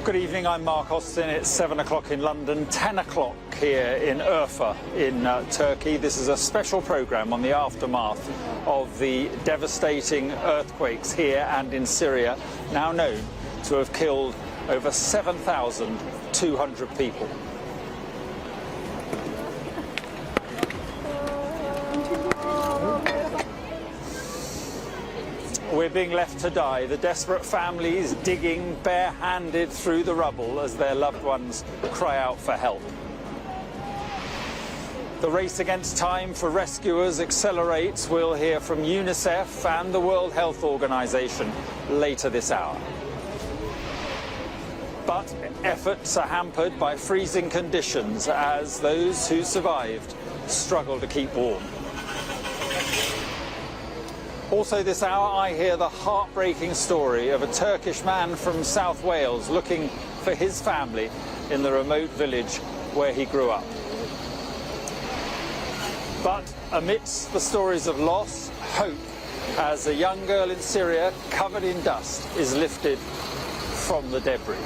Good evening, I'm Mark Austin. It's 7 o'clock in London, 10 o'clock here in Urfa in Turkey. This is a special programme on the aftermath of the devastating earthquakes here and in Syria, now known to have killed over 7,200 people. We're being left to die, the desperate families digging bare-handed through the rubble as their loved ones cry out for help. The race against time for rescuers accelerates. We'll hear from UNICEF and the World Health Organization later this hour. But efforts are hampered by freezing conditions as those who survived struggle to keep warm. Also this hour, I hear the heartbreaking story of a Turkish man from South Wales looking for his family in the remote village where he grew up. But amidst the stories of loss, hope, as a young girl in Syria covered in dust is lifted from the debris.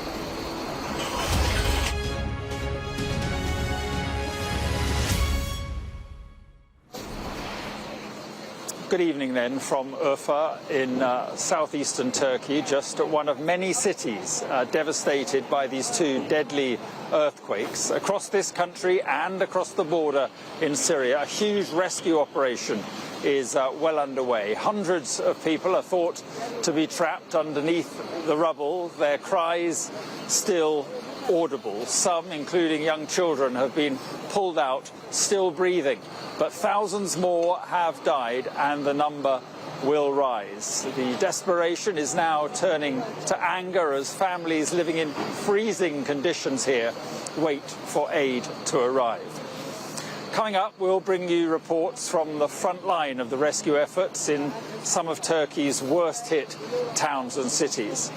Good evening then from Urfa in southeastern Turkey, just one of many cities devastated by these two deadly earthquakes. Across this country and across the border in Syria, a huge rescue operation is well underway. Hundreds of people are thought to be trapped underneath the rubble, their cries still audible. Some, including young children, have been pulled out, still breathing. But thousands more have died and the number will rise. The desperation is now turning to anger as families living in freezing conditions here wait for aid to arrive. Coming up, we'll bring you reports from the front line of the rescue efforts in some of Turkey's worst hit towns and cities.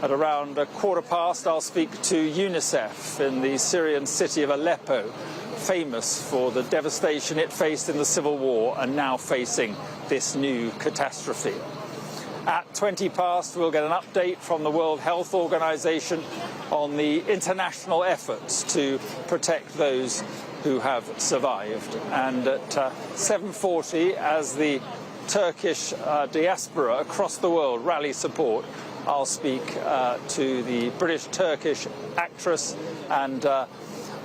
At around 15:15, I'll speak to UNICEF in the Syrian city of Aleppo, famous for the devastation it faced in the civil war and now facing this new catastrophe. At 20 past, we'll get an update from the World Health Organization on the international efforts to protect those who have survived. And at 7:40, as the Turkish diaspora across the world rally support, I'll speak to the British-Turkish actress and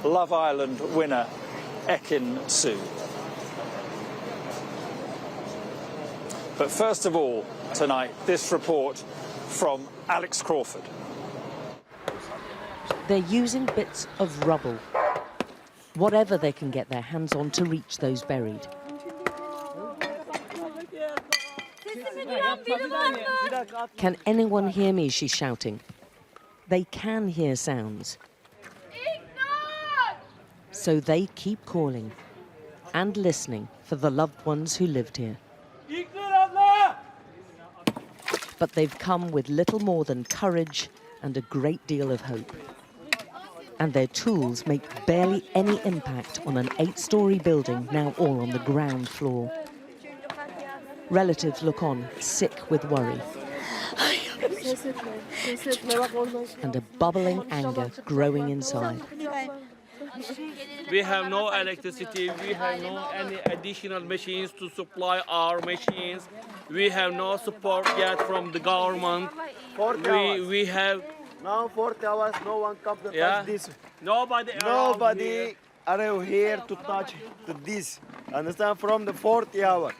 Love Island winner Ekin Su. But first of all, tonight, this report from Alex Crawford. They're using bits of rubble, whatever they can get their hands on to reach those buried. Can anyone hear me? She's shouting. They can hear sounds. So they keep calling and listening for the loved ones who lived here. But they've come with little more than courage and a great deal of hope. And their tools make barely any impact on an 8-story building now all on the ground floor. Relatives look on, sick with worry. And a bubbling anger growing inside. We have no electricity, we have no any additional machines to supply our machines. We have no support yet from the government. We have... Now 40 hours, no one comes to touch this. Nobody are here to touch this. Understand? From the 40 hours.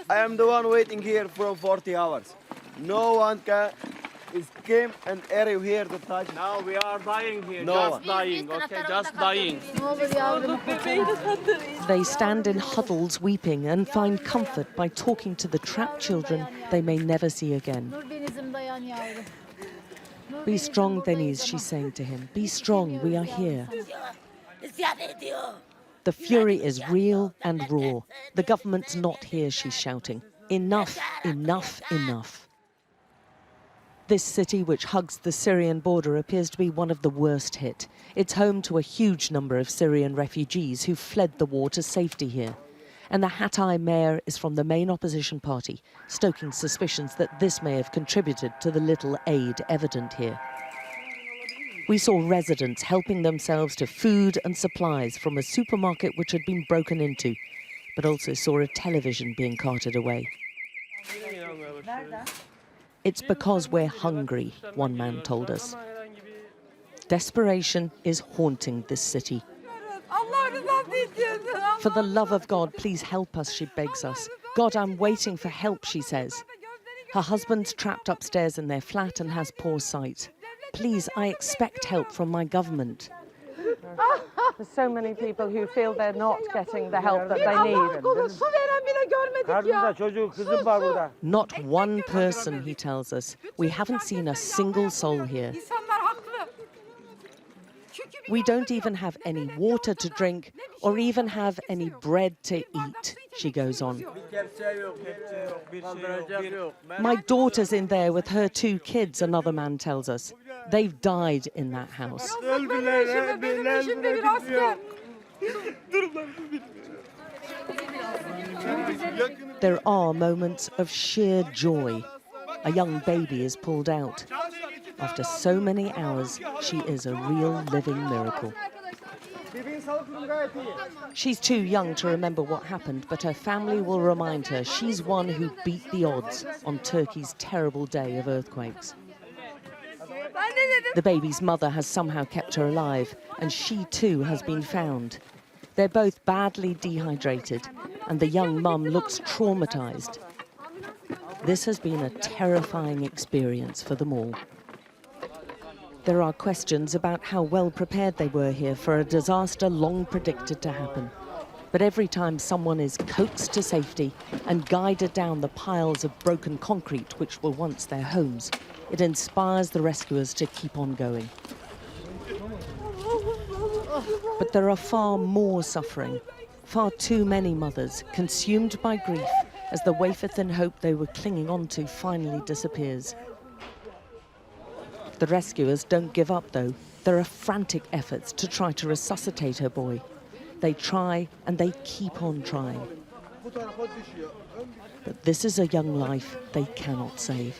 I am the one waiting here from 40 hours. No one came and arrived here to touch. Now we are dying here, no just one. dying, okay, just dying. They stand in huddles weeping and find comfort by talking to the trapped children they may never see again. Be strong, Deniz, she's saying to him. Be strong, we are here. The fury is real and raw. The government's not here, she's shouting. Enough, enough, enough. This city, which hugs the Syrian border, appears to be one of the worst hit. It's home to a huge number of Syrian refugees who fled the war to safety here. And the Hatay mayor is from the main opposition party, stoking suspicions that this may have contributed to the little aid evident here. We saw residents helping themselves to food and supplies from a supermarket which had been broken into, but also saw a television being carted away. It's because we're hungry, one man told us. Desperation is haunting this city. For the love of God, please help us, she begs us. God, I'm waiting for help, she says. Her husband's trapped upstairs in their flat and has poor sight. Please, I expect help from my government. There's so many people who feel they're not getting the help that they need. Not one person, he tells us. We haven't seen a single soul here. We don't even have any water to drink or even have any bread to eat, she goes on. My daughter's in there with her 2 kids, another man tells us. They've died in that house. There are moments of sheer joy. A young baby is pulled out. After so many hours, she is a real living miracle. She's too young to remember what happened, but her family will remind her she's one who beat the odds on Turkey's terrible day of earthquakes. The baby's mother has somehow kept her alive, and she too has been found. They're both badly dehydrated, and the young mum looks traumatized. This has been a terrifying experience for them all. There are questions about how well prepared they were here for a disaster long predicted to happen. But every time someone is coaxed to safety and guided down the piles of broken concrete which were once their homes, it inspires the rescuers to keep on going. But there are far more suffering, far too many mothers consumed by grief as the wafer-thin hope they were clinging on to finally disappears. The rescuers don't give up, though. There are frantic efforts to try to resuscitate her boy. They try and they keep on trying. But this is a young life they cannot save.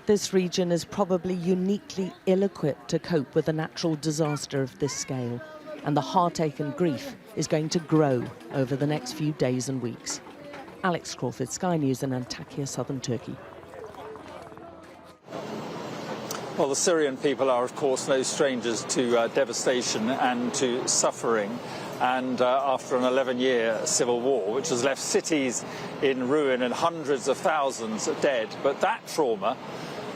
This region is probably uniquely ill-equipped to cope with a natural disaster of this scale, and the heartache and grief is going to grow over the next few days and weeks. Alex Crawford, Sky News in Antakya, southern Turkey. Well, the Syrian people are, of course, no strangers to devastation and to suffering. And after an 11-year civil war, which has left cities in ruin and hundreds of thousands dead, but that trauma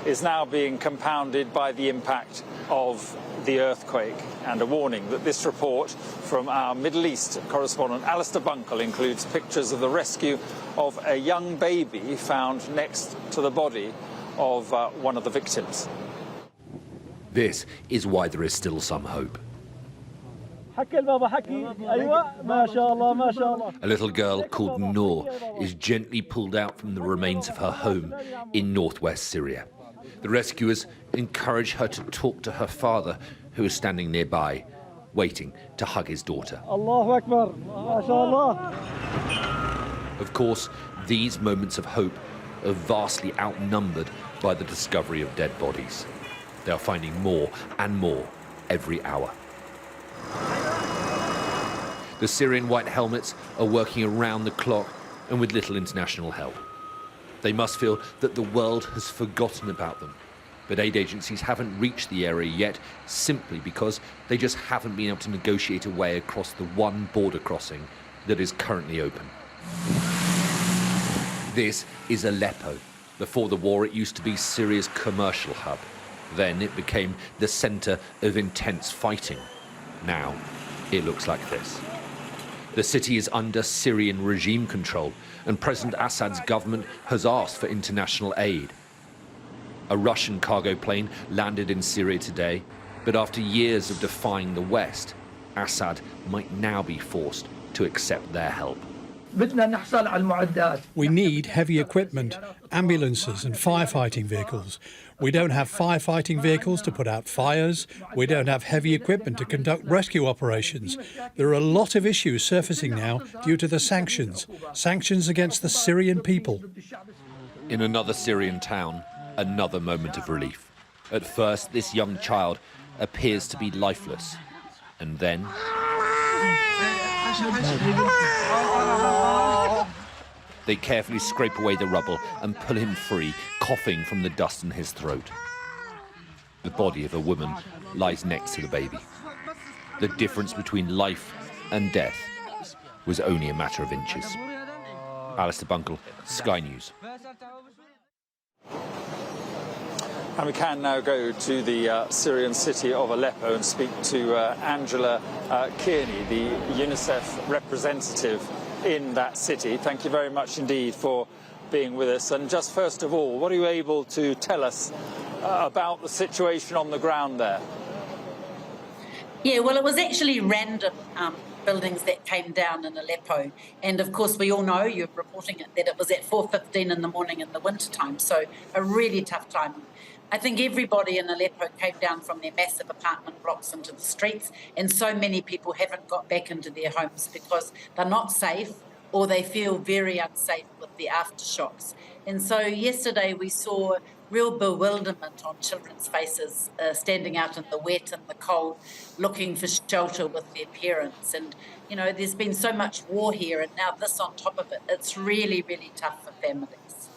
is now being compounded by the impact of the earthquake. And a warning that this report from our Middle East correspondent Alistair Bunkle includes pictures of the rescue of a young baby found next to the body of one of the victims. This is why there is still some hope. A little girl called Noor is gently pulled out from the remains of her home in northwest Syria. The rescuers encourage her to talk to her father, who is standing nearby, waiting to hug his daughter. Allahu Akbar, MashaAllah. Of course, these moments of hope are vastly outnumbered by the discovery of dead bodies. They are finding more and more every hour. The Syrian White Helmets are working around the clock and with little international help. They must feel that the world has forgotten about them. But aid agencies haven't reached the area yet simply because they just haven't been able to negotiate a way across the one border crossing that is currently open. This is Aleppo. Before the war, it used to be Syria's commercial hub. Then it became the centre of intense fighting. Now, it looks like this. The city is under Syrian regime control, and President Assad's government has asked for international aid. A Russian cargo plane landed in Syria today, but after years of defying the West, Assad might now be forced to accept their help. We need heavy equipment, ambulances and firefighting vehicles. We don't have firefighting vehicles to put out fires. We don't have heavy equipment to conduct rescue operations. There are a lot of issues surfacing now due to the sanctions against the Syrian people. In another Syrian town, another moment of relief. At first, this young child appears to be lifeless, and then they carefully scrape away the rubble and pull him free, coughing from the dust in his throat. The body of a woman lies next to the baby. The difference between life and death was only a matter of inches. Alistair Bunkle, Sky News. And we can now go to the Syrian city of Aleppo and speak to Angela Kearney, the UNICEF representative in that city. Thank you very much indeed for being with us. And just first of all, what are you able to tell us about the situation on the ground there? Yeah, well, it was actually random buildings that came down in Aleppo. And of course, we all know, you're reporting it, that it was at 4:15 in the morning in the wintertime. So a really tough time. I think everybody in Aleppo came down from their massive apartment blocks into the streets, and so many people haven't got back into their homes because they're not safe or they feel very unsafe with the aftershocks. And so yesterday we saw real bewilderment on children's faces, standing out in the wet and the cold, looking for shelter with their parents. And, you know, there's been so much war here, and now this on top of it, it's really, really tough for families.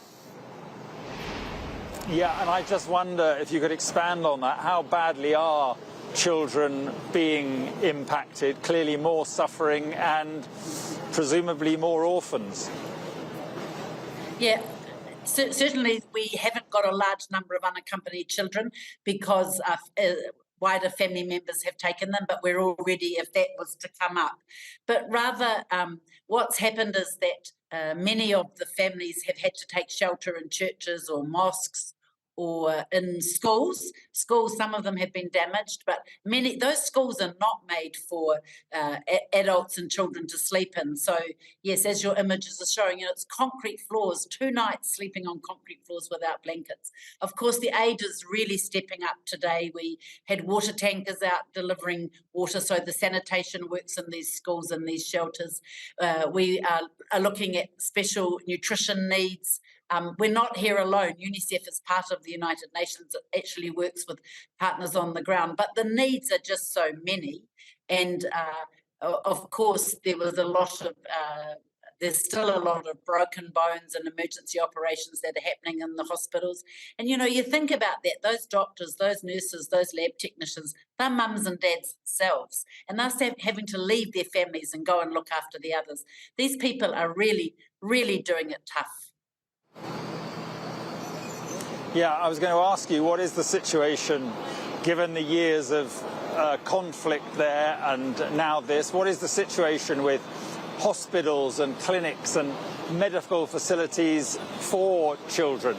Yeah, and I just wonder if you could expand on that. How badly are children being impacted? Clearly more suffering and presumably more orphans. Yeah, certainly we haven't got a large number of unaccompanied children because wider family members have taken them, but we're all ready if that was to come up. But rather, what's happened is that many of the families have had to take shelter in churches or mosques or in schools. Some of them have been damaged, but those schools are not made for adults and children to sleep in. So yes, as your images are showing, you know, it's concrete floors, 2 nights sleeping on concrete floors without blankets. Of course, the aid is really stepping up today. We had water tankers out delivering water, so the sanitation works in these schools and these shelters. We are looking at special nutrition needs. We're not here alone. UNICEF is part of the United Nations. It actually works with partners on the ground, but the needs are just so many. And of course, there was a lot of, there's still a lot of broken bones and emergency operations that are happening in the hospitals. And, you know, you think about that, those doctors, those nurses, those lab technicians, they're mums and dads themselves, and they're having to leave their families and go and look after the others. These people are really, really doing it tough. Yeah, I was going to ask you, what is the situation, given the years of conflict there and now this? What is the situation with hospitals and clinics and medical facilities for children?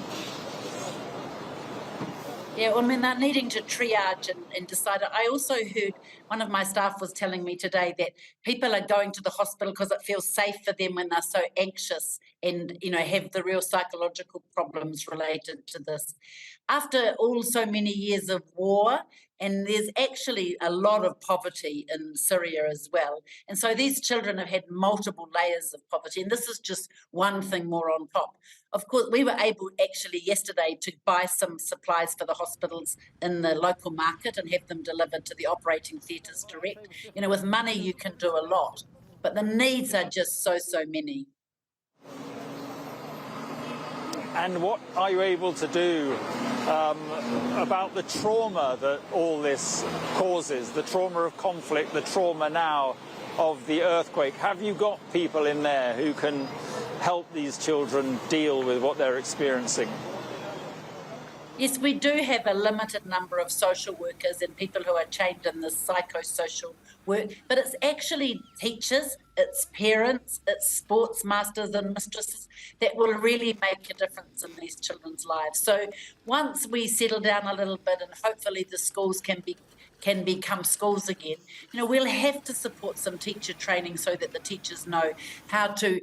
Yeah, well, I mean, they're needing to triage and decide. I also heard one of my staff was telling me today that people are going to the hospital because it feels safe for them when they're so anxious and, you know, have the real psychological problems related to this. After all so many years of war, and there's actually a lot of poverty in Syria as well. And so these children have had multiple layers of poverty, and this is just one thing more on top. Of course, we were able actually yesterday to buy some supplies for the hospitals in the local market and have them delivered to the operating theatres direct. You know, with money you can do a lot, but the needs are just so many. And what are you able to do about the trauma that all this causes, the trauma of conflict, the trauma now of the earthquake? Have you got people in there who can help these children deal with what they're experiencing? Yes, we do have a limited number of social workers and people who are trained in this psychosocial work, but it's actually teachers, it's parents, it's sports masters and mistresses that will really make a difference in these children's lives. So once we settle down a little bit and hopefully the schools can become schools again, you know, we'll have to support some teacher training so that the teachers know how to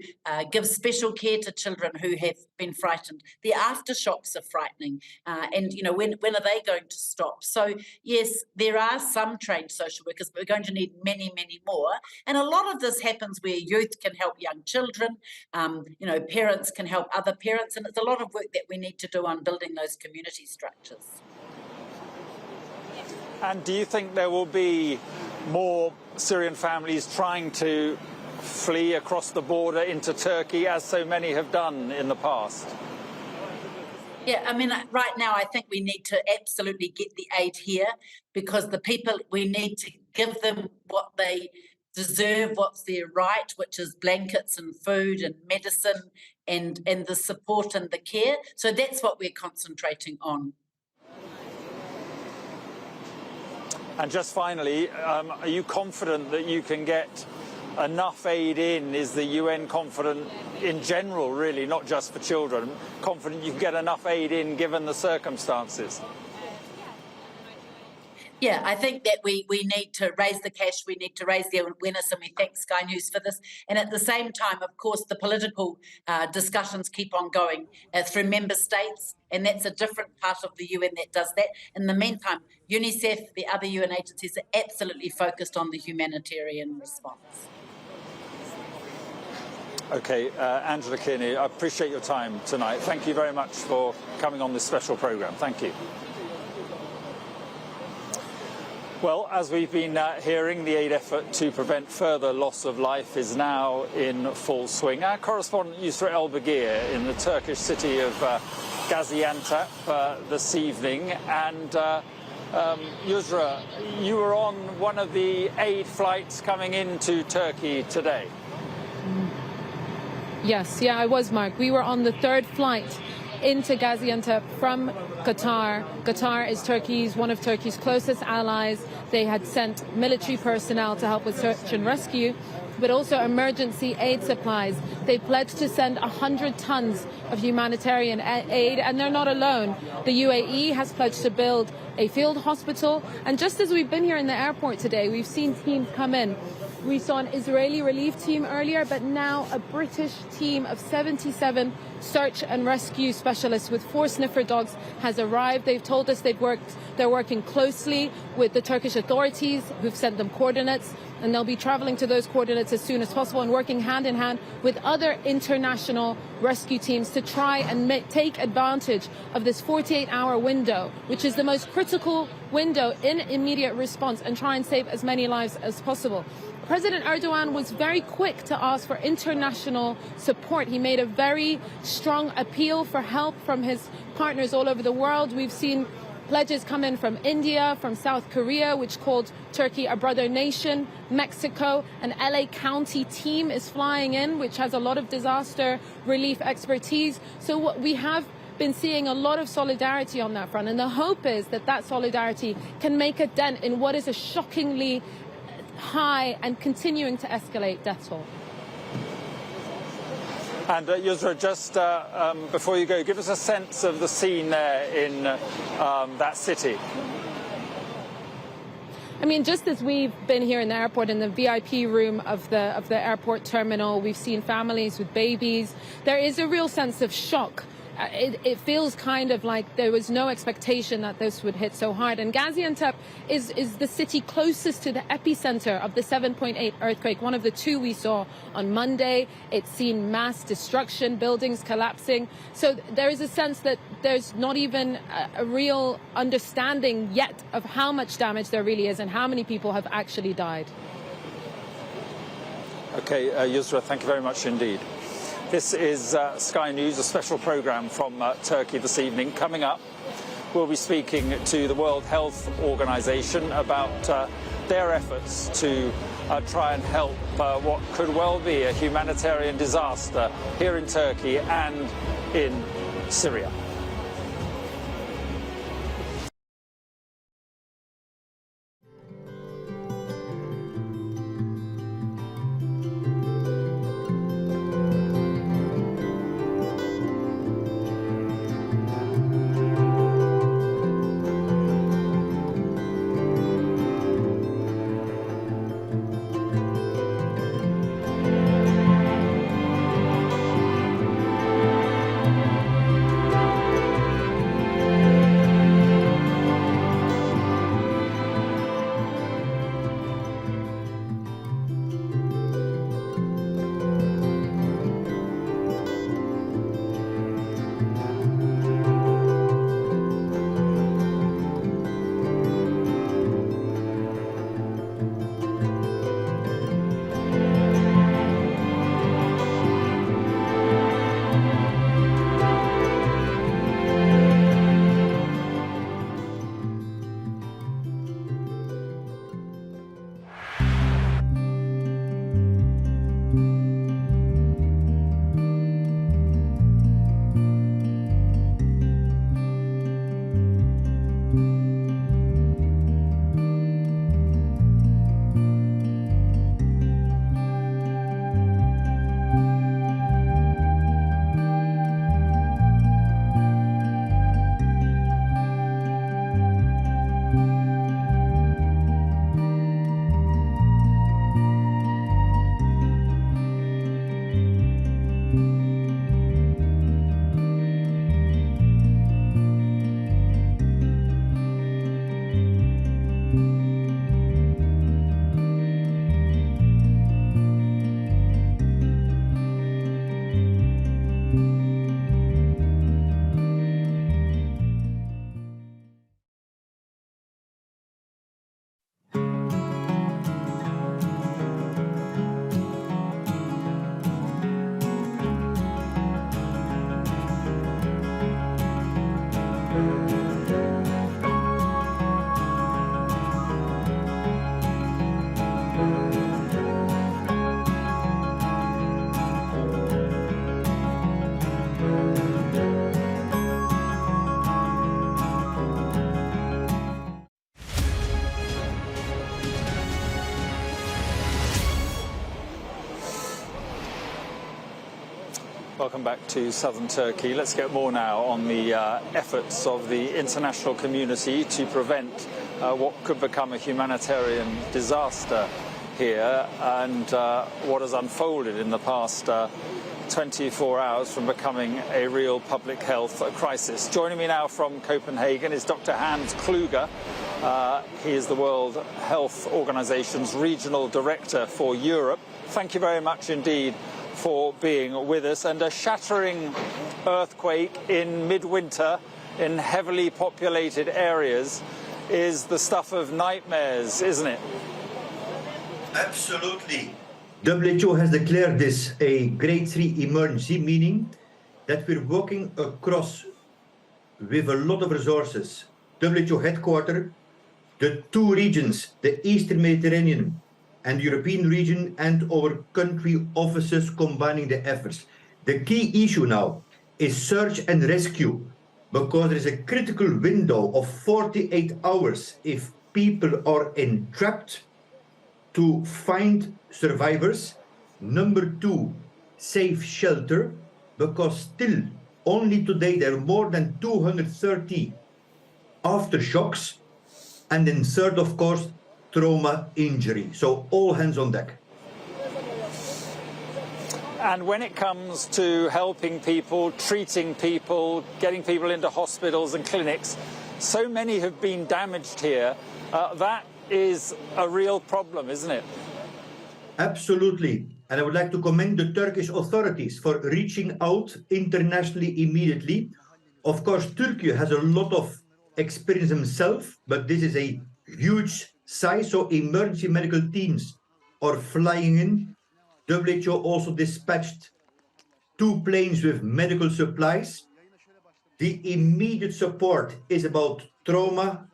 give special care to children who have been frightened. The aftershocks are frightening, and, you know, when are they going to stop? So, yes, there are some trained social workers, but we're going to need many, many more. And a lot of this happens where youth can help young children, you know, parents can help other parents, and it's a lot of work that we need to do on building those community structures. And do you think there will be more Syrian families trying to flee across the border into Turkey, as so many have done in the past? Yeah, I mean, right now, I think we need to absolutely get the aid here, because the people, we need to give them what they deserve, what's their right, which is blankets and food and medicine and the support and the care. So that's what we're concentrating on. And just finally, are you confident that you can get enough aid in? Is the UN confident in general, really, not just for children, confident you can get enough aid in given the circumstances? Yeah, I think that we need to raise the cash, we need to raise the awareness, and we thank Sky News for this. And at the same time, of course, the political discussions keep on going through member states, and that's a different part of the UN that does that. In the meantime, UNICEF, the other UN agencies, are absolutely focused on the humanitarian response. Okay, Angela Kearney, I appreciate your time tonight. Thank you very much for coming on this special programme. Thank you. Well, as we've been hearing, the aid effort to prevent further loss of life is now in full swing. Our correspondent Yusra El-Bagir in the Turkish city of Gaziantep this evening. And Yusra, you were on one of the aid flights coming into Turkey today. Yes, yeah, I was, Mark. We were on the third flight into Gaziantep from Qatar. Qatar is one of Turkey's closest allies. They had sent military personnel to help with search and rescue, but also emergency aid supplies. They pledged to send 100 tons of humanitarian aid, and they're not alone. The UAE has pledged to build a field hospital, and just as we've been here in the airport today, we've seen teams come in. We saw an Israeli relief team earlier, but now a British team of 77 search and rescue specialists with 4 sniffer dogs has arrived. They've told us they're working closely with the Turkish authorities who've sent them coordinates, and they'll be traveling to those coordinates as soon as possible and working hand in hand with other international rescue teams to try and take advantage of this 48-hour window, which is the most critical window in immediate response, and try and save as many lives as possible. President Erdogan was very quick to ask for international support. He made a very strong appeal for help from his partners all over the world. We've seen pledges come in from India, from South Korea, which called Turkey a brother nation. Mexico, an LA County team is flying in, which has a lot of disaster relief expertise. So what we have been seeing a lot of solidarity on that front, and the hope is that that solidarity can make a dent in what is a shockingly high and continuing to escalate death toll. And Yusra, just before you go, give us a sense of the scene there in that city. I mean, just as we've been here in the airport, in the VIP room of the airport terminal, we've seen families with babies. There is a real sense of shock. It feels kind of like there was no expectation that this would hit so hard. And Gaziantep is the city closest to the epicenter of the 7.8 earthquake, one of the 2 we saw on Monday. It's seen mass destruction, buildings collapsing. So there is a sense that there's not even a real understanding yet of how much damage there really is and how many people have actually died. Okay, Yusra, thank you very much indeed. This is Sky News, a special programme from Turkey this evening. Coming up, we'll be speaking to the World Health Organization about their efforts to try and help what could well be a humanitarian disaster here in Turkey and in Syria. Welcome back to southern Turkey. Let's get more now on the efforts of the international community to prevent what could become a humanitarian disaster here, and what has unfolded in the past 24 hours from becoming a real public health crisis. Joining me now from Copenhagen is Dr. Hans Kluge. He is the World Health Organization's Regional Director for Europe. Thank you very much indeed for being with us. And a shattering earthquake in midwinter in heavily populated areas is the stuff of nightmares, isn't it? Absolutely. WHO has declared this a grade 3 emergency, meaning that we're working across with a lot of resources. WHO headquarters, the two regions, the Eastern Mediterranean and European region, and our country offices combining the efforts. The key issue now is search and rescue, because there is a critical window of 48 hours if people are entrapped to find survivors. Number two, safe shelter, because still only today there are more than 230 aftershocks. And then third, of course, trauma injury. So all hands on deck. And when it comes to helping people, treating people, getting people into hospitals and clinics, so many have been damaged here. That is a real problem, isn't it? Absolutely. And I would like to commend the Turkish authorities for reaching out internationally immediately. Of course, Turkey has a lot of experience themselves, but this is a huge size, so emergency medical teams are flying in. WHO also dispatched 2 planes with medical supplies. The immediate support is about trauma,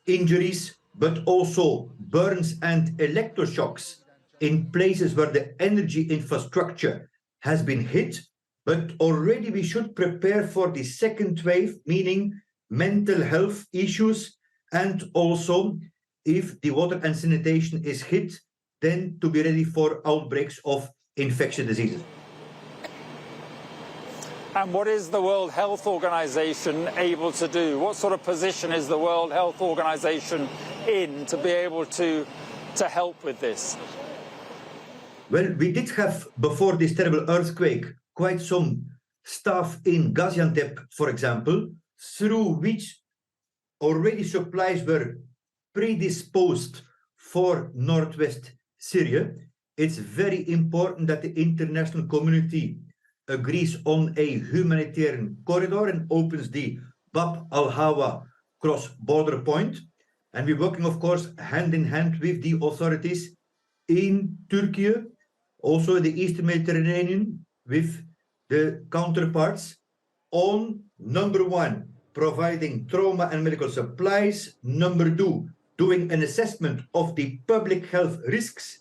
injuries, but also burns and electroshocks in places where the energy infrastructure has been hit. But already we should prepare for the second wave, meaning mental health issues, and also if the water and sanitation is hit, then to be ready for outbreaks of infectious diseases. And what is the World Health Organization able to do? What sort of position is the World Health Organization in to be able to help with this? Well, we did have, before this terrible earthquake, quite some staff in Gaziantep, for example, through which already supplies were predisposed for northwest Syria. It's very important that the international community agrees on a humanitarian corridor and opens the Bab al-Hawa cross-border point. And we're working, of course, hand in hand with the authorities in Turkey, also in the Eastern Mediterranean, with the counterparts on, number one, providing trauma and medical supplies. Number two, doing an assessment of the public health risks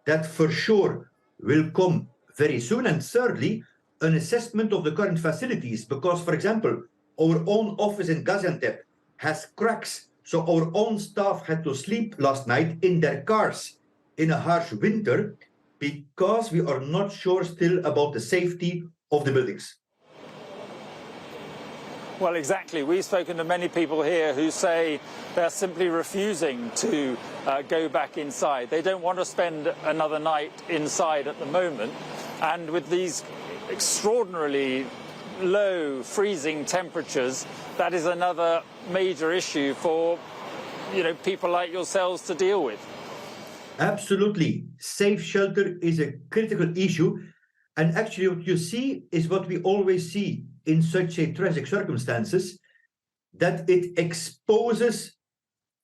that for sure will come very soon. And thirdly, an assessment of the current facilities, because, for example, our own office in Gaziantep has cracks. So our own staff had to sleep last night in their cars in a harsh winter because we are not sure still about the safety of the buildings. Well, exactly. We've spoken to many people here who say they're simply refusing to go back inside. They don't want to spend another night inside at the moment. And with these extraordinarily low freezing temperatures, that is another major issue for, people like yourselves to deal with. Absolutely. Safe shelter is a critical issue. And actually what you see is what we always see in such a tragic circumstances, that it exposes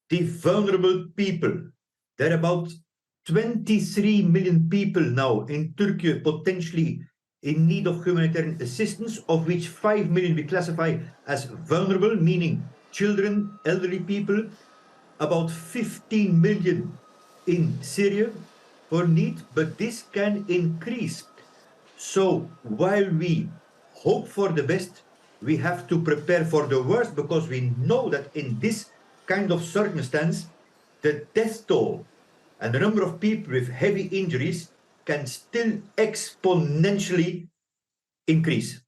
the vulnerable people. There are about 23 million people now in Turkey potentially in need of humanitarian assistance, of which 5 million we classify as vulnerable, meaning children, elderly people, about 15 million in Syria for need, but this can increase. So while we hope for the best, we have to prepare for the worst, because we know that in this kind of circumstance, the death toll and the number of people with heavy injuries can still exponentially increase.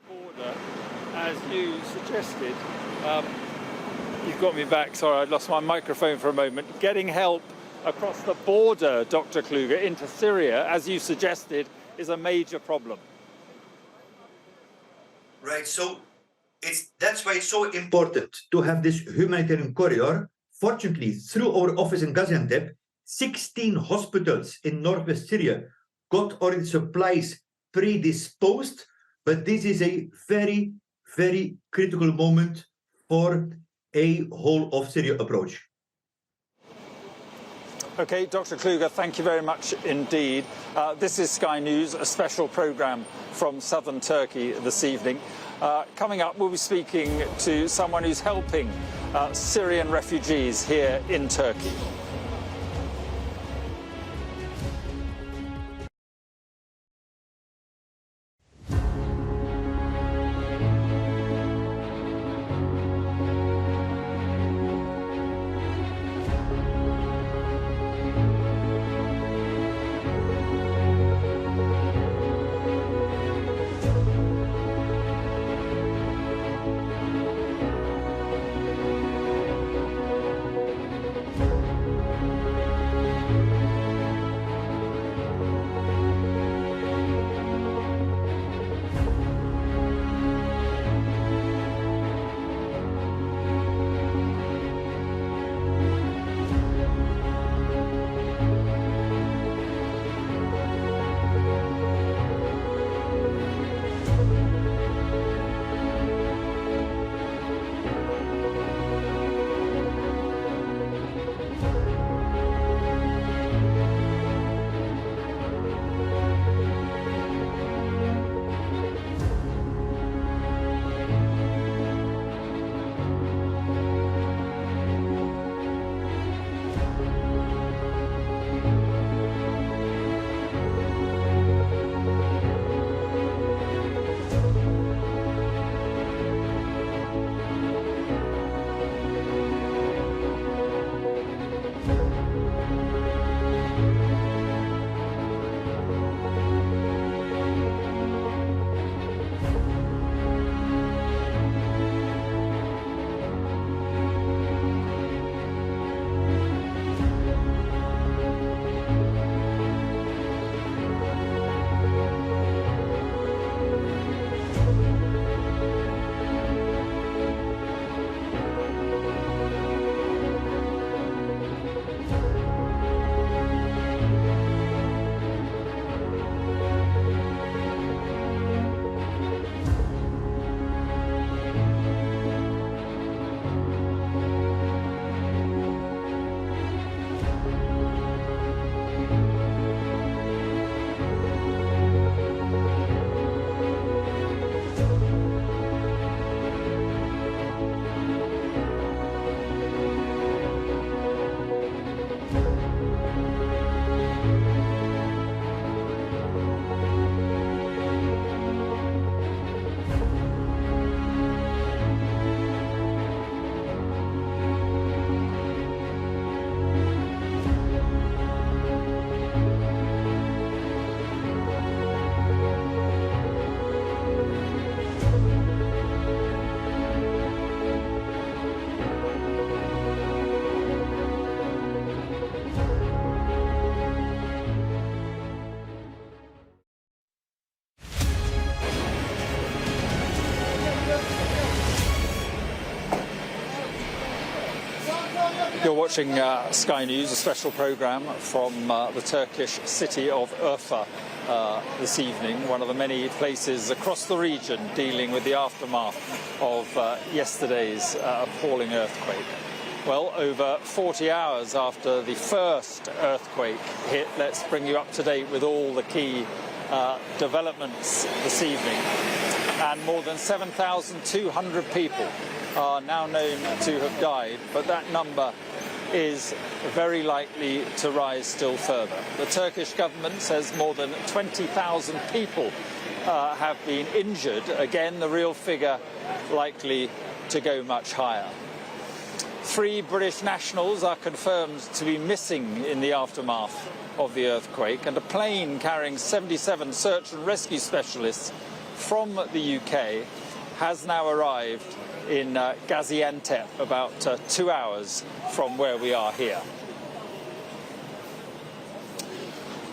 Border, as you suggested, you've got me back. Sorry, I lost my microphone for a moment. Getting help across the border, Dr. Kluger, into Syria, as you suggested, is a major problem. Right, so that's why it's so important to have this humanitarian corridor. Fortunately, through our office in Gaziantep, 16 hospitals in northwest Syria got already supplies predisposed, but this is a very, very critical moment for a whole of Syria approach. Okay, Dr. Kluger, thank you very much indeed. This is Sky News, a special programme from southern Turkey this evening. Coming up, we'll be speaking to someone who's helping Syrian refugees here in Turkey. You're watching Sky News, a special programme from the Turkish city of Urfa this evening, one of the many places across the region dealing with the aftermath of yesterday's appalling earthquake. Well, over 40 hours after the first earthquake hit, let's bring you up to date with all the key developments this evening. And more than 7,200 people are now known to have died, but that number is very likely to rise still further. The Turkish government says more than 20,000 people have been injured. Again, the real figure likely to go much higher. 3 British nationals are confirmed to be missing in the aftermath of the earthquake, and a plane carrying 77 search and rescue specialists from the UK has now arrived in Gaziantep, about 2 hours from where we are here.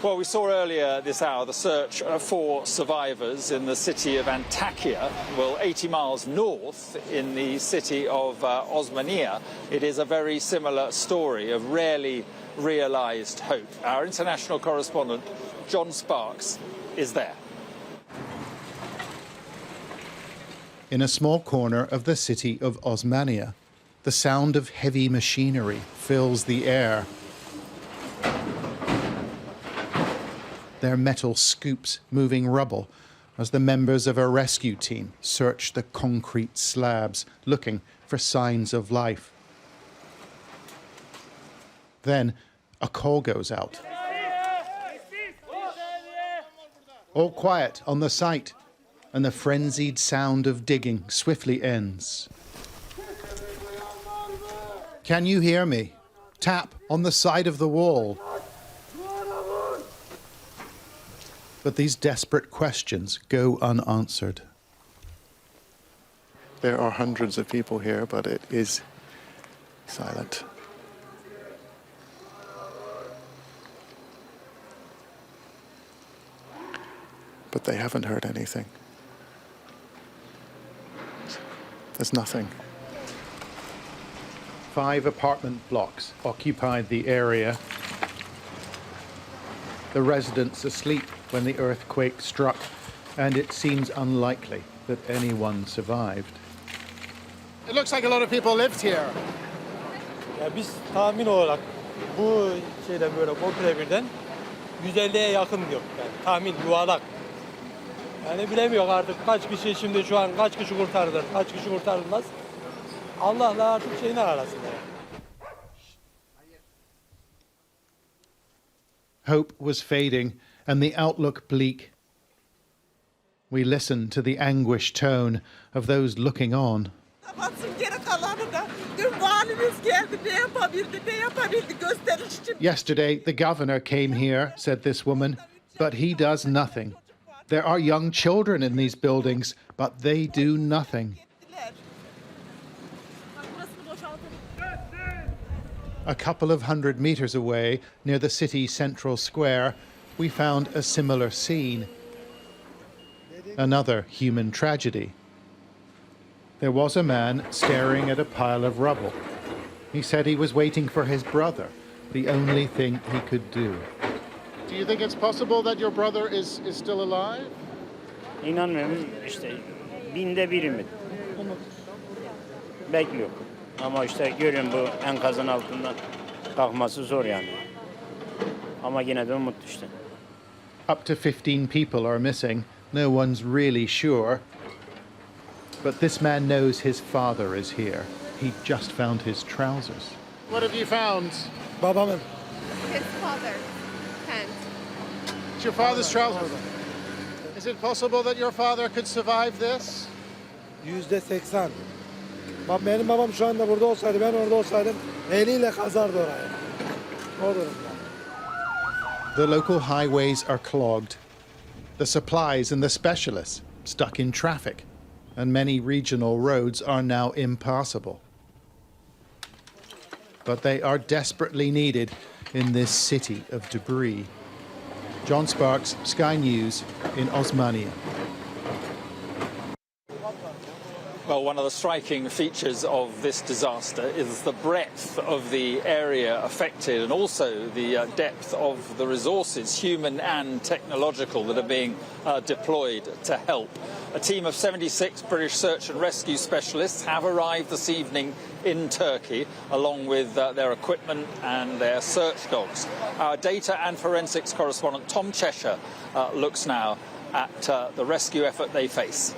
Well, we saw earlier this hour the search for survivors in the city of Antakya, well, 80 miles north in the city of Osmaniye. It is a very similar story of rarely realised hope. Our international correspondent, John Sparks, is there. In a small corner of the city of Osmaniye, the sound of heavy machinery fills the air. Their metal scoops moving rubble as the members of a rescue team search the concrete slabs, looking for signs of life. Then a call goes out. All quiet on the site, and the frenzied sound of digging swiftly ends. Can you hear me? Tap on the side of the wall. But these desperate questions go unanswered. There are hundreds of people here, but it is silent. But they haven't heard anything. There's nothing. 5 apartment blocks occupied the area. The residents asleep when the earthquake struck, and it seems unlikely that anyone survived. It looks like a lot of people lived here. Biz tahmin olarak bu şeyden böyle Bokrevir'den 150'ye yakın diyor. Yani tahmin yuvarlak. Yani bilemiyor artık kaç kişi şimdi şu an kaç kişi kurtarılır, kaç kişi kurtarılmaz. Allah'la artık şeyin arasında. Hope was fading and the outlook bleak. We listened to the anguished tone of those looking on. Yesterday, the governor came here, said this woman, but he does nothing. There are young children in these buildings, but they do nothing. A couple of 100 meters away, near the city's central square, we found a similar scene. Another human tragedy. There was a man staring at a pile of rubble. He said he was waiting for his brother, the only thing he could do. Do you think it's possible that your brother is still alive? İnanmıyorum işte binde biri mi? Bekliyor. Ama işte görüyorum bu enkazın altından kalkması zor yani. Ama yine de umut işte. Up to 15 people are missing. No one's really sure. But this man knows his father is here. He just found his trousers. What have you found? Babamın. His father. Pants. It's your father's trousers. Is it possible that your father could survive this? %80. Benim babam şu anda burada olsaydı, ben orada olsaydım eliyle kazardı orayı. O durumda. The local highways are clogged. The supplies and the specialists stuck in traffic. And many regional roads are now impassable. But they are desperately needed in this city of debris. John Sparks, Sky News in Osmaniye. Well, one of the striking features of this disaster is the breadth of the area affected and also the depth of the resources, human and technological, that are being deployed to help. A team of 76 British search and rescue specialists have arrived this evening in Turkey, along with their equipment and their search dogs. Our data and forensics correspondent Tom Cheshire looks now at the rescue effort they face.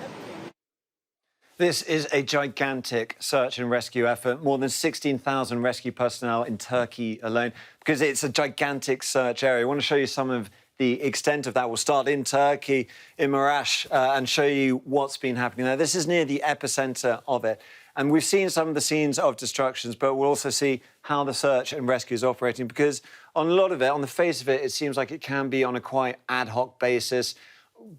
This is a gigantic search and rescue effort, more than 16,000 rescue personnel in Turkey alone, because it's a gigantic search area. I want to show you some of the extent of that. We'll start in Turkey, in Marash, and show you what's been happening there. This is near the epicenter of it. And we've seen some of the scenes of destructions, but we'll also see how the search and rescue is operating, because on a lot of it, on the face of it, it seems like it can be on a quite ad hoc basis,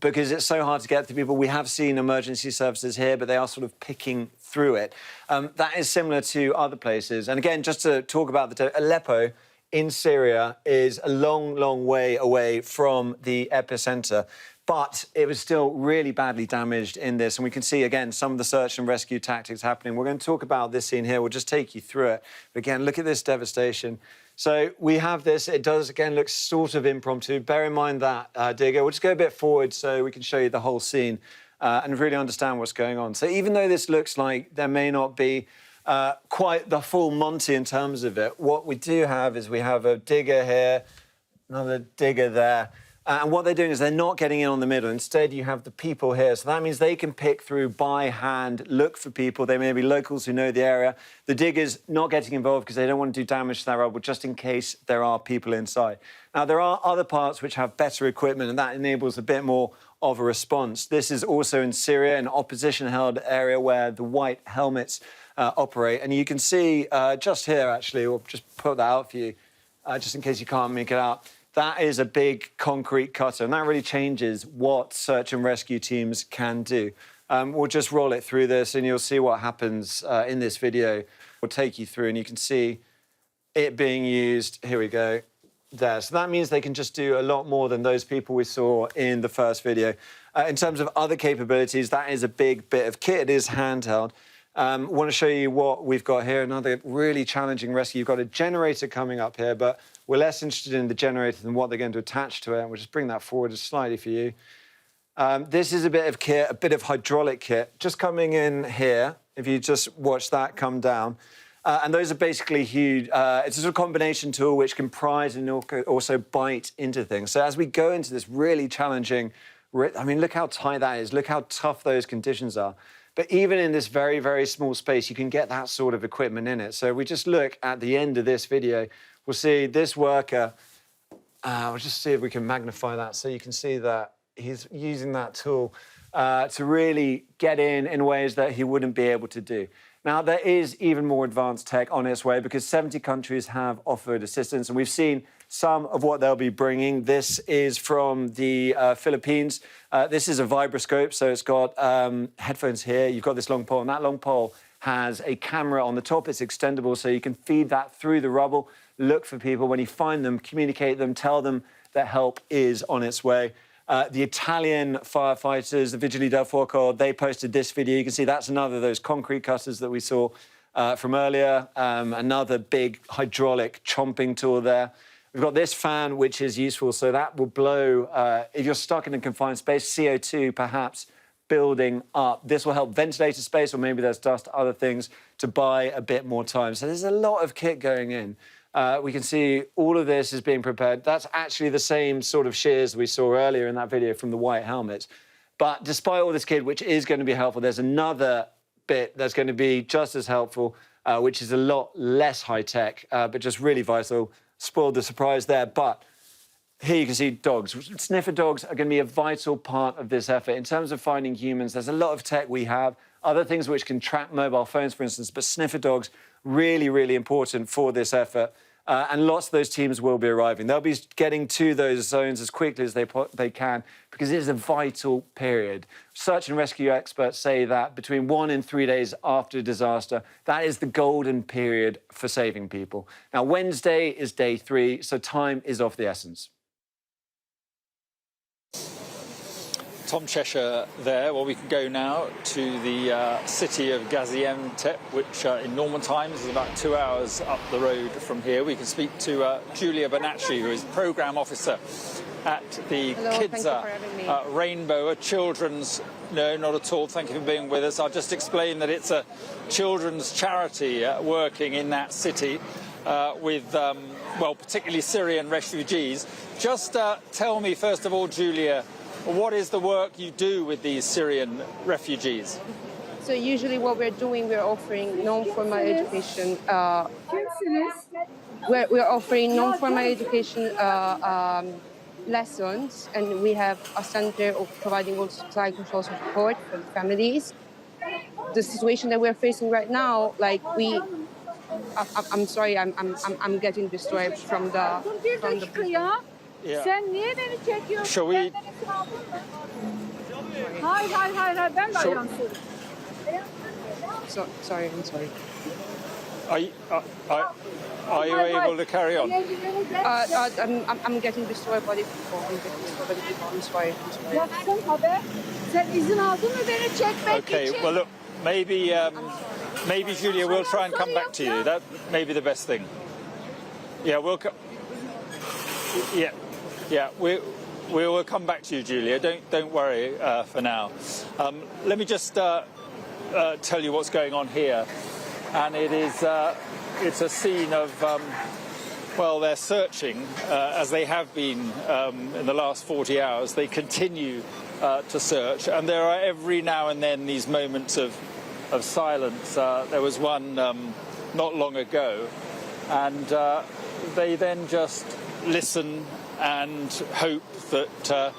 because it's so hard to get to people. We have seen emergency services here, but they are sort of picking through it. That is similar to other places. And again, just to talk about Aleppo in Syria is a long, long way away from the epicenter, but it was still really badly damaged in this. And we can see, again, some of the search and rescue tactics happening. We're going to talk about this scene here. We'll just take you through it. But again, look at this devastation. So we have this. It does, again, look sort of impromptu. Bear in mind that, Digger. We'll just go a bit forward so we can show you the whole scene and really understand what's going on. So even though this looks like there may not be quite the full Monty in terms of it, what we do have is we have a digger here, another digger there. And what they're doing is they're not getting in on the middle. Instead, you have the people here. So that means they can pick through by hand, look for people. They may be locals who know the area. The diggers not getting involved because they don't want to do damage to that rubble, just in case there are people inside. Now, there are other parts which have better equipment, and that enables a bit more of a response. This is also in Syria, an opposition-held area where the white helmets operate. And you can see just here, actually, we'll just put that out for you, just in case you can't make it out. That is a big concrete cutter, and that really changes what search and rescue teams can do. We'll just roll it through this, and you'll see what happens in this video. We'll take you through, and you can see it being used. Here we go. There. So that means they can just do a lot more than those people we saw in the first video. In terms of other capabilities, that is a big bit of kit. It is handheld. I want to show you what we've got here. Another really challenging rescue. You've got a generator coming up here, but we're less interested in the generator than what they're going to attach to it. And we'll just bring that forward just slightly for you. This is a bit of kit, a bit of hydraulic kit, just coming in here. If you just watch that come down. And those are basically huge. It's a sort of combination tool which can prise and also bite into things. So as we go into this really challenging, I mean, look how tight that is. Look how tough those conditions are. But even in this very, very small space, you can get that sort of equipment in it. So we just look at the end of this video, we'll see this worker. We'll just see if we can magnify that so you can see that he's using that tool to really get in ways that he wouldn't be able to do. Now, there is even more advanced tech on its way because 70 countries have offered assistance, and we've seen some of what they'll be bringing. This is from the Philippines. This is a vibroscope, so it's got headphones here. You've got this long pole, and that long pole has a camera on the top. It's extendable, so you can feed that through the rubble, look for people. When you find them, communicate them, tell them that help is on its way. The Italian firefighters, the Vigili del Fuoco, they posted this video. You can see that's another of those concrete cutters that we saw from earlier. Another big hydraulic chomping tool there. We've got this fan, which is useful. So that will blow, if you're stuck in a confined space, CO2 perhaps building up. This will help ventilate a space, or maybe there's dust, other things, to buy a bit more time. So there's a lot of kit going in. We can see all of this is being prepared. That's actually the same sort of shears we saw earlier in that video from the white helmets. But despite all this kit, which is going to be helpful, there's another bit that's going to be just as helpful, which is a lot less high-tech, but just really vital. Spoiled the surprise there, but here you can see dogs. Sniffer dogs are going to be a vital part of this effort. In terms of finding humans, there's a lot of tech we have, other things which can track mobile phones, for instance, but sniffer dogs, really, really important for this effort. And lots of those teams will be arriving. They'll be getting to those zones as quickly as they can because it is a vital period. Search and rescue experts say that between 1 and 3 days after a disaster, that is the golden period for saving people. Now, Wednesday is day 3, so time is of the essence. Tom Cheshire there. Well, we can go now to the city of Gaziantep, which in normal times is about 2 hours up the road from here. We can speak to Julia Bonacci, who is Programme Officer at the Kids Rainbow, a children's... No, not at all. Thank you for being with us. I'll just explain that it's a children's charity working in that city with, well, particularly Syrian refugees. Just tell me, first of all, Julia, what is the work you do with these Syrian refugees? So usually what we're doing, we're offering non-formal education. We're offering non-formal education lessons, and we have a center of providing also psychosocial support for the families. the situation that we're facing right now, like I'm sorry, I'm getting destroyed from the. Yeah. Sen niye beni çekiyorsun? Shall we? Hayır, ben de ayağım Sorry, I'm sorry. Are you able to carry on? I'm getting destroyed by the people. I'm sorry. Yapsın haber. Sen izin aldın mı beni çekmek Okay. için? Well, look, maybe Julia will try and come back to you. That may be the best thing. Yeah, we will come back to you, Julia. Don't worry for now. Let me just tell you what's going on here, and it's a scene of well, they're searching as they have been in the last 40 hours. They continue to search, and there are every now and then these moments of silence. There was one not long ago, and they then just listen and hope that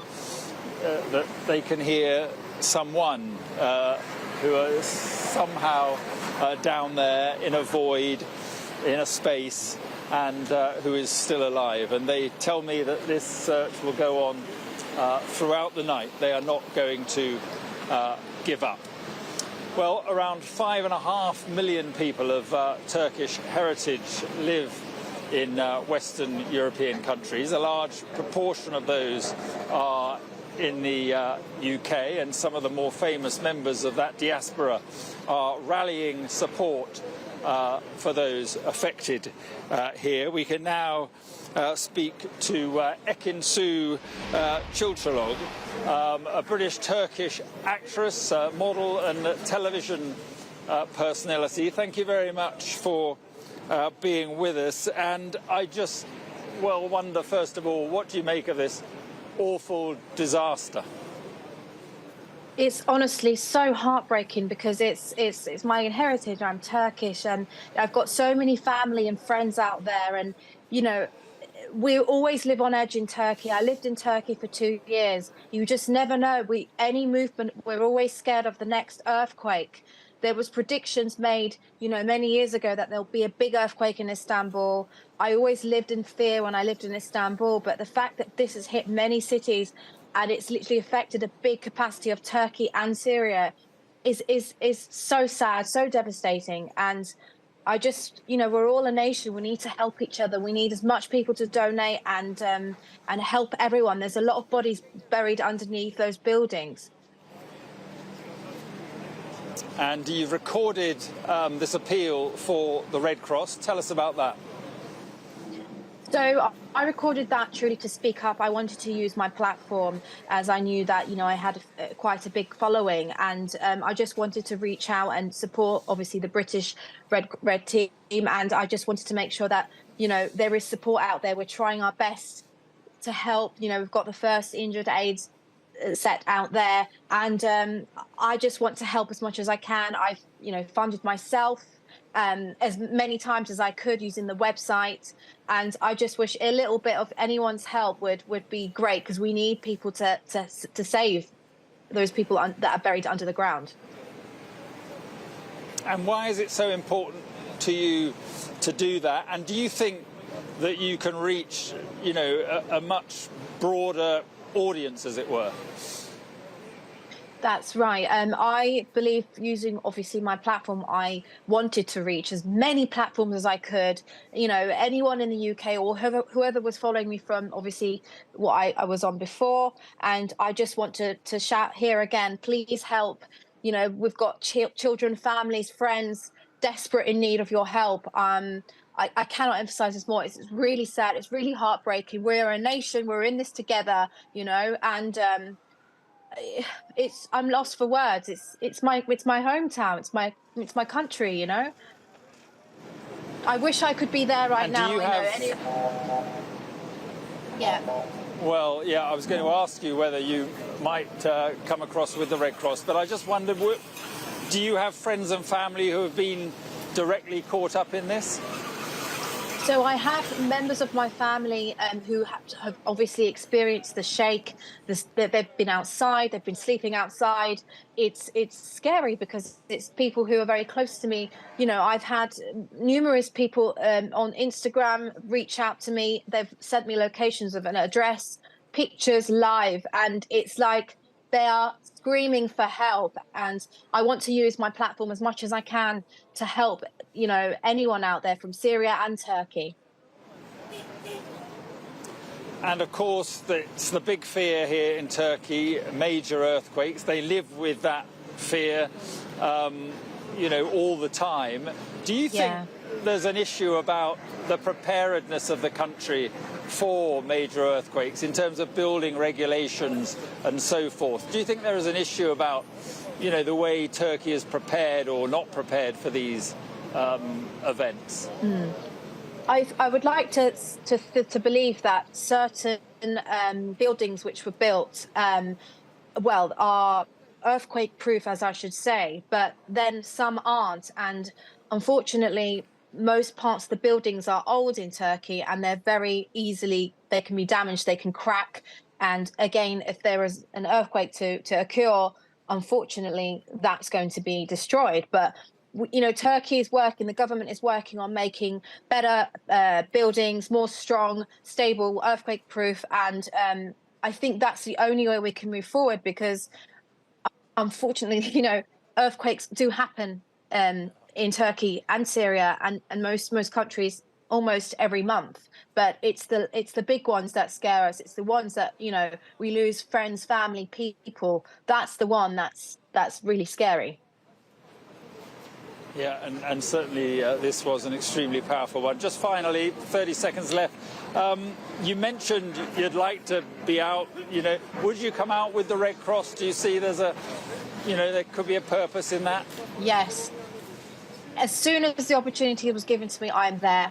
they can hear someone who is somehow down there in a void, in a space, and who is still alive. And they tell me that this search will go on throughout the night. They are not going to give up. Well, around 5.5 million people of Turkish heritage live in Western European countries. A large proportion of those are in the UK, and some of the more famous members of that diaspora are rallying support for those affected here. We can now speak to Ekinsu Çilçalog, a British-Turkish actress, model and television personality. Thank you very much for being with us. And I just, well, wonder, first of all, what do you make of this awful disaster? It's honestly so heartbreaking because it's my heritage. I'm Turkish, and I've got so many family and friends out there, and you know, we always live on edge in Turkey. I lived in Turkey for 2 years. You just never know. Any movement, we're always scared of the next earthquake. There was predictions made, you know, many years ago that there'll be a big earthquake in Istanbul. I always lived in fear when I lived in Istanbul, but the fact that this has hit many cities and it's literally affected a big capacity of Turkey and Syria is so sad, so devastating. And I just, you know, we're all a nation. We need to help each other. We need as much people to donate and help everyone. There's a lot of bodies buried underneath those buildings. And you've recorded this appeal for the Red Cross. Tell us about that. So I recorded that truly to speak up. I wanted to use my platform as I knew that, you know, I had quite a big following, and I just wanted to reach out and support, obviously, the British Red Team. And I just wanted to make sure that, you know, there is support out there. We're trying our best to help. You know, we've got the first injured aids set out there, and I just want to help as much as I can. I've, you know, funded myself as many times as I could using the website, and I just wish a little bit of anyone's help would be great, because we need people to save those people that are buried under the ground. And why is it so important to you to do that? And do you think that you can reach, you know, a much broader audience, as it were? That's right. I believe using, obviously, my platform, I wanted to reach as many platforms as I could. You know, anyone in the UK or whoever was following me from, obviously, what I was on before. And I just want to shout here again, please help. You know, we've got children, families, friends desperate in need of your help. I cannot emphasize this more. It's really sad. It's really heartbreaking. We're a nation. We're in this together, you know, and I'm lost for words. It's my hometown. It's my country, you know. I wish I could be there right now. Yeah. Well, yeah, I was going to ask you whether you might come across with the Red Cross, but I just wondered, do you have friends and family who have been directly caught up in this? So I have members of my family who have obviously experienced the shake. They've been outside, they've been sleeping outside. It's scary because it's people who are very close to me. You know, I've had numerous people on Instagram reach out to me. They've sent me locations of an address, pictures live, and it's like they are screaming for help. And I want to use my platform as much as I can to help, you know, anyone out there from Syria and Turkey. And of course, it's the big fear here in Turkey, major earthquakes. They live with that fear, you know, all the time. Do you think there's an issue about the preparedness of the country for major earthquakes in terms of building regulations and so forth? Do you think there is an issue about, you know, the way Turkey is prepared or not prepared for these events? I would like to believe that certain buildings which were built, well, are earthquake-proof, as I should say, but then some aren't. And unfortunately, most parts of the buildings are old in Turkey, and they're very easily, they can be damaged, they can crack. And again, if there is an earthquake to occur, unfortunately, that's going to be destroyed. But you know, Turkey is working, the government is working on making better buildings, more strong, stable, earthquake-proof. And I think that's the only way we can move forward, because unfortunately, you know, earthquakes do happen in Turkey and Syria and most countries almost every month. But it's the big ones that scare us. It's the ones that, you know, we lose friends, family, people. That's the one that's really scary. Yeah, and certainly this was an extremely powerful one. Just finally, 30 seconds left. You mentioned you'd like to be out, you know, would you come out with the Red Cross? Do you see there's a, you know, there could be a purpose in that? Yes. As soon as the opportunity was given to me, I am there.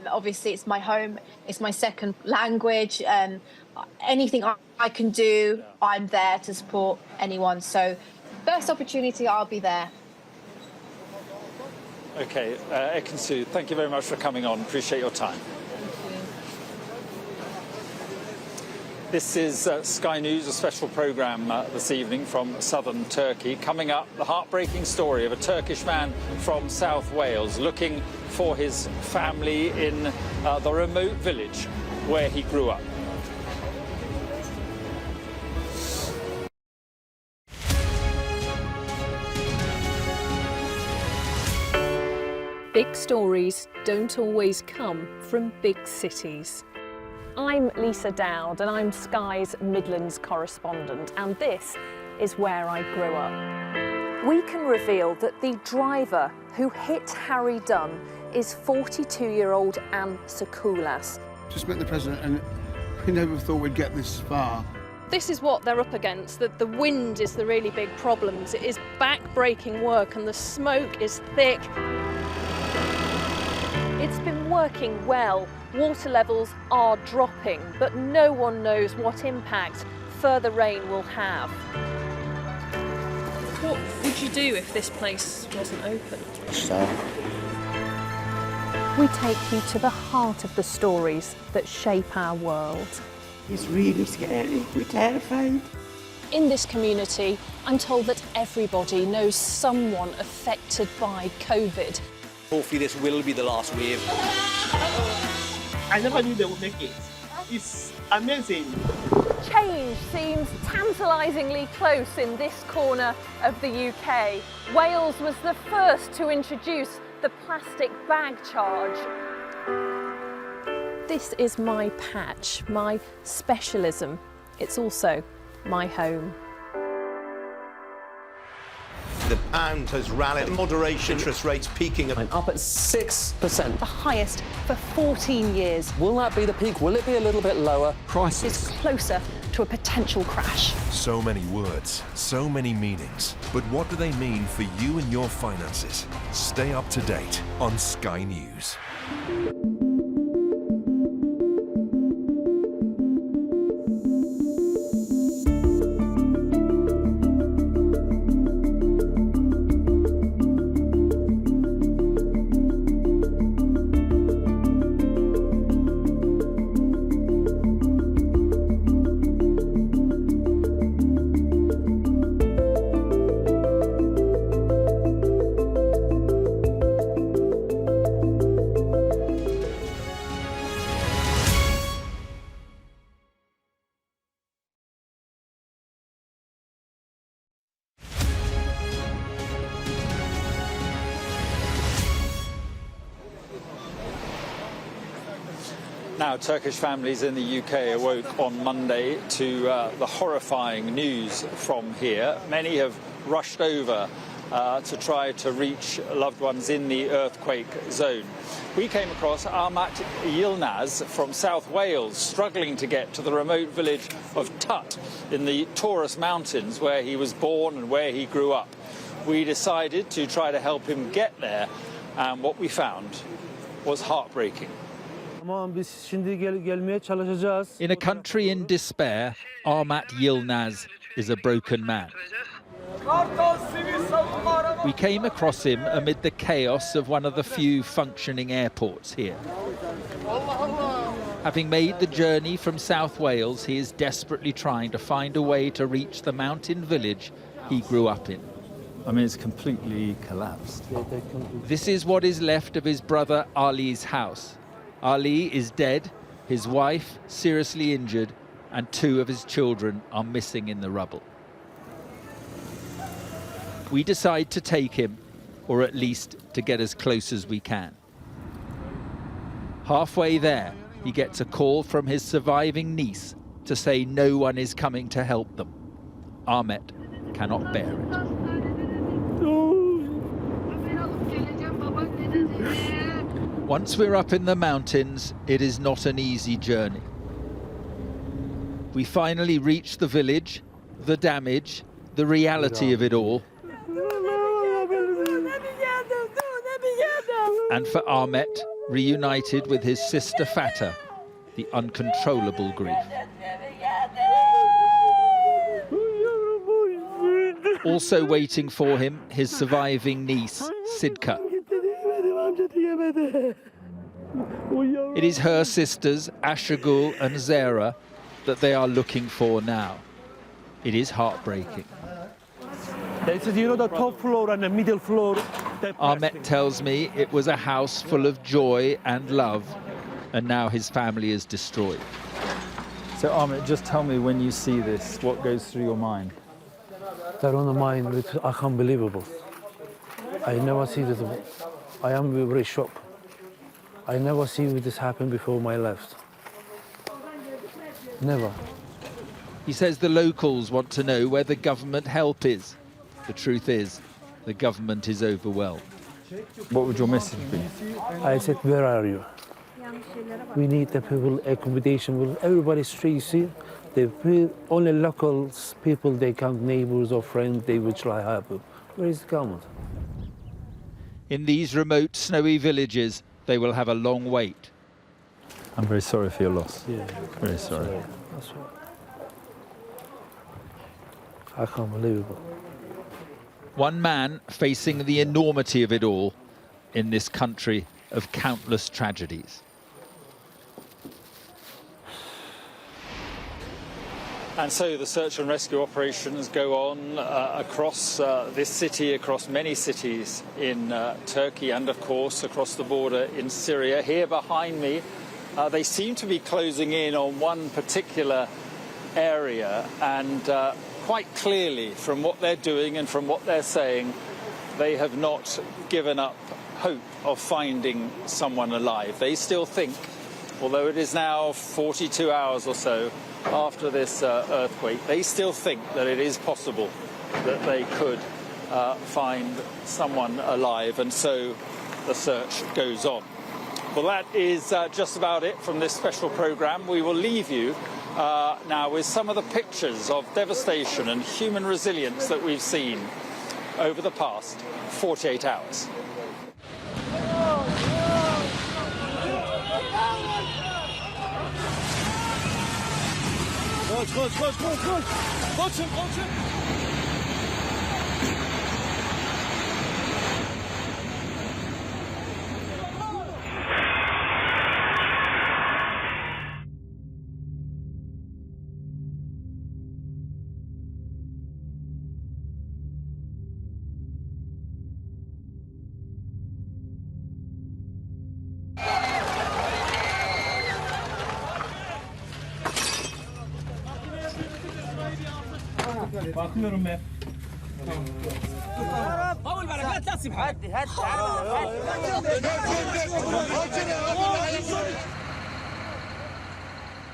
Obviously, it's my home, it's my second language. Anything I can do, I'm there to support anyone. So first opportunity, I'll be there. Okay, Ekin-Su, thank you very much for coming on. Appreciate your time. This is Sky News, a special programme this evening from southern Turkey. Coming up, the heartbreaking story of a Turkish man from South Wales looking for his family in the remote village where he grew up. Big stories don't always come from big cities. I'm Lisa Dowd and I'm Sky's Midlands correspondent, and this is where I grew up. We can reveal that the driver who hit Harry Dunn is 42-year-old Anne Sakulas. Just met the president and we never thought we'd get this far. This is what they're up against, that the wind is the really big problem. It is back-breaking work and the smoke is thick. It's been working well. Water levels are dropping, but no one knows what impact further rain will have. What would you do if this place wasn't open? We take you to the heart of the stories that shape our world. It's really scary. We're terrified. In this community, I'm told that everybody knows someone affected by COVID. Hopefully this will be the last wave. I never knew they would make it. It's amazing. Change seems tantalisingly close in this corner of the UK. Wales was the first to introduce the plastic bag charge. This is my patch, my specialism. It's also my home. The pound has rallied, moderation, interest rates peaking up at 6%. The highest for 14 years. Will that be the peak? Will it be a little bit lower? It's closer to a potential crash. So many words, so many meanings. But what do they mean for you and your finances? Stay up to date on Sky News. Now, Turkish families in the UK awoke on Monday to the horrifying news from here. Many have rushed over to try to reach loved ones in the earthquake zone. We came across Ahmet Yilmaz from South Wales, struggling to get to the remote village of Tut in the Taurus Mountains, where he was born and where he grew up. We decided to try to help him get there, and what we found was heartbreaking. In a country in despair, Ahmet Yilmaz is a broken man. We came across him amid the chaos of one of the few functioning airports here. Having made the journey from South Wales, he is desperately trying to find a way to reach the mountain village he grew up in. I mean, it's completely collapsed. This is what is left of his brother Ali's house. Ali is dead, his wife seriously injured, and 2 of his children are missing in the rubble. We decide to take him, or at least to get as close as we can. Halfway there, he gets a call from his surviving niece to say no one is coming to help them. Ahmet cannot bear it. Once we're up in the mountains, it is not an easy journey. We finally reach the village, the damage, the reality of it all. And for Ahmet, reunited with his sister Fatah, the uncontrollable grief. Also waiting for him, his surviving niece, Sidka. It is her sisters, Ashagul and Zara, that they are looking for now. It is heartbreaking. They said, you know, the top floor and the middle floor. Ahmet tells me it was a house full of joy and love, and now his family is destroyed. So, Ahmet, just tell me, when you see this, what goes through your mind? That on the mind, it's unbelievable. I never see this. I am very shocked. I never see this happen before my life. Never. He says the locals want to know where the government help is. The truth is, the government is overwhelmed. What would your message be? I said, where are you? We need the people accommodation. Everybody streets here. Only local people, they come, neighbors or friends, they will try help. Where is the government? In these remote, snowy villages, they will have a long wait. I'm very sorry for your loss. Yeah. Very sorry. That's right. I can't believe it. One man facing the enormity of it all in this country of countless tragedies. And so the search and rescue operations go on across this city, across many cities in Turkey, and of course across the border in Syria. Here behind me, they seem to be closing in on one particular area, and quite clearly from what they're doing and from what they're saying, they have not given up hope of finding someone alive. They still think, although it is now 42 hours or so after this earthquake, they still think that it is possible that they could find someone alive, and so the search goes on. Well, that is just about it from this special programme. We will leave you now with some of the pictures of devastation and human resilience that we've seen over the past 48 hours. Bakıyorum ben. طول بالك لا تسيب حد. هات